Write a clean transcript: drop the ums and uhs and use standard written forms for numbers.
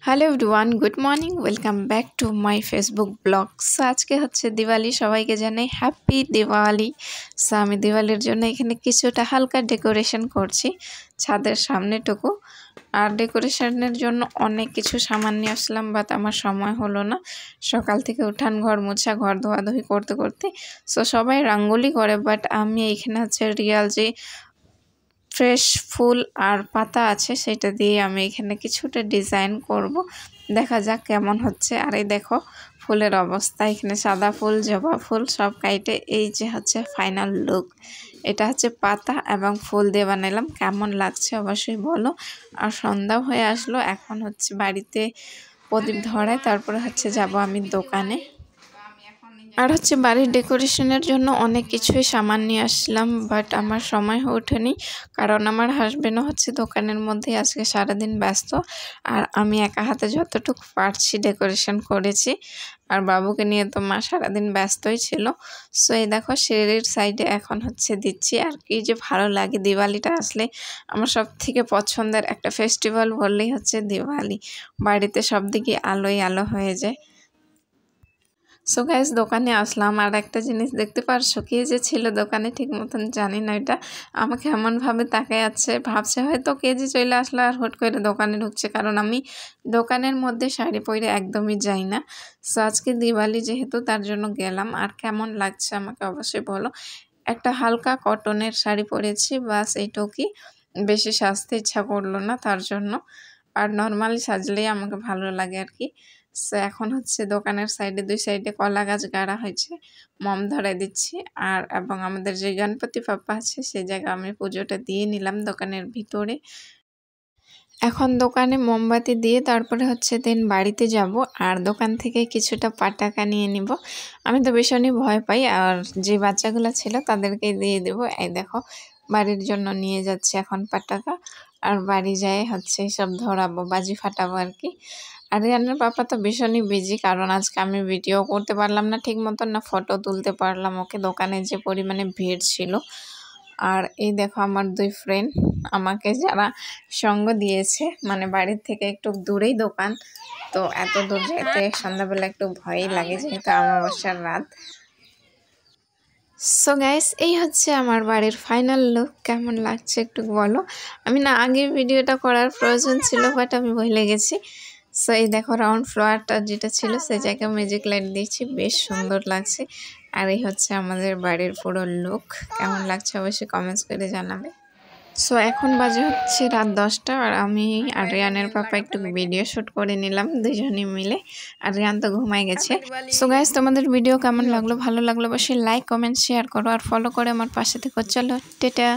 Hello everyone, good morning. Welcome back to my Facebook blog. So আজকে হচ্ছে দিওয়ালি, সবাইকে জানাই হ্যাপি দিওয়ালি। সো আমি দিওয়ালির জন্য এখানে কিছুটা হালকা ডেকোরেশন করছি ছাদের সামনেটুকু। আর ডেকোরেশনের জন্য অনেক কিছু সামান নিয়ে আসলাম, বাট আমার সময় হলো না। সকাল থেকে উঠান ঘর মোছা, ঘর ধোয়াধুয়ি করতে করতে সো সবাই রাঙ্গোলি করে, বাট আমি এখানে হচ্ছে রিয়াল যে ফ্রেশ ফুল আর পাতা আছে সেটা দিয়ে আমি এখানে কিছুটা ডিজাইন করব। দেখা যাক কেমন হচ্ছে। আর এই দেখো ফুলের অবস্থা, এখানে সাদা ফুল, জবা ফুল সব কাইটে এই যে হচ্ছে ফাইনাল লুক। এটা হচ্ছে পাতা এবং ফুল দিয়ে বানালাম। কেমন লাগছে অবশ্যই বলো। আর সন্ধ্যাও হয়ে আসলো, এখন হচ্ছে বাড়িতে প্রদীপ ধরায়, তারপরে হচ্ছে যাব আমি দোকানে। আর হচ্ছে বাড়ির ডেকোরেশনের জন্য অনেক কিছুই সামান নিয়ে আসলাম, বাট আমার সময় হয়ে ওঠেনি, কারণ আমার হাজবেন্ডও হচ্ছে দোকানের মধ্যেই আজকে সারাদিন ব্যস্ত। আর আমি একা হাতে যতটুকু পারছি ডেকোরেশন করেছি। আর বাবুকে নিয়ে তো মা সারাদিন ব্যস্তই ছিল। সো এই দেখো সিঁড়ির সাইডে এখন হচ্ছে দিচ্ছি। আর কি যে ভালো লাগে, দিওয়ালিটা আসলে আমার সব থেকে পছন্দের একটা ফেস্টিভ্যাল বললেই হচ্ছে দিওয়ালি। বাড়িতে সব দিকে আলোয় আলো হয়ে যায়। সো গাইস, দোকানে আসলাম, আর একটা জিনিস দেখতে পারছো, কি যে ছিল দোকানে ঠিক মতন জানি না, এটা আমাকে এমনভাবে তাকায় আছে, ভাবছে হয়তো কে যে চলে আসলো আর হুট করে দোকানে ঢুকছে, কারণ আমি দোকানের মধ্যে শাড়ি পরে একদমই যাই না। সো আজকে দিওয়ালি যেহেতু, তার জন্য গেলাম। আর কেমন লাগছে আমাকে অবশ্যই বলো। একটা হালকা কটনের শাড়ি পরেছি, বাস এইটুকুই, বেশি সাজতে ইচ্ছা করলো না তার জন্য। আর নর্মালি সাজলেই আমাকে ভালো লাগে আর কি। সো এখন হচ্ছে দোকানের সাইডে, দুই সাইডে কলা গাছ গাড়া হয়েছে, মম ধরাই দিচ্ছি। আর এবং আমাদের যে গণপতি বাপ্পা আছে সেই জায়গায় আমি পুজোটা দিয়ে নিলাম দোকানের ভিতরে। এখন দোকানে মোমবাতি দিয়ে তারপরে হচ্ছে দেন বাড়িতে যাব, আর দোকান থেকে কিছুটা পাটাকা নিয়ে নিব। আমি তো ভীষণই ভয় পাই, আর যে বাচ্চাগুলো ছিল তাদেরকে দিয়ে দেবো। এই দেখো বাড়ির জন্য নিয়ে যাচ্ছে এখন পাটাকা, আর বাড়ি যায় হচ্ছে সব ধরাবো, বাজি ফাটাবো আর কি। আর রিয়ানের পাপা তো ভীষণই বিজি, কারণ আজকে আমি ভিডিও করতে পারলাম না ঠিক মতন, না ফটো তুলতে পারলাম ওকে, দোকানে যে পরিমাণে ভিড় ছিল। আর এই দেখো আমার দুই ফ্রেন্ড আমাকে যারা সঙ্গ দিয়েছে, মানে বাড়ির থেকে একটু দূরেই দোকান, তো এত দূর যেতে সন্ধ্যাবেলা একটু ভয়ই লাগে, যেহেতু অমাবস্যার রাত। সো গাইস, এই হচ্ছে আমার বাড়ির ফাইনাল লুক। কেমন লাগছে একটু বলো। আমি না আগে ভিডিওটা করার প্রয়োজন ছিল, বাট আমি ভুলে গেছি। সো এই দেখো রাউন্ড ফ্লোয়ারটা যেটা ছিল সেই জায়গায় ম্যাজিক লাইট দিয়েছি, বেশ সুন্দর লাগছে। আর এই হচ্ছে আমাদের বাড়ির পুরো লুক। কেমন লাগছে অবশ্যই কমেন্টস করে জানাবে। সো এখন বাজে হচ্ছে রাত 10টা, আর আমি আর রিয়ানের পাপা একটু ভিডিও শ্যুট করে নিলাম দুজনে মিলে। আর রিয়ান তো ঘুমাই গেছে। সো গাইস, তোমাদের ভিডিও কেমন লাগলো, ভালো লাগলো অবশ্যই লাইক কমেন্ট শেয়ার করো, আর ফলো করে আমার পাশে থেকো। চলো, টেটা।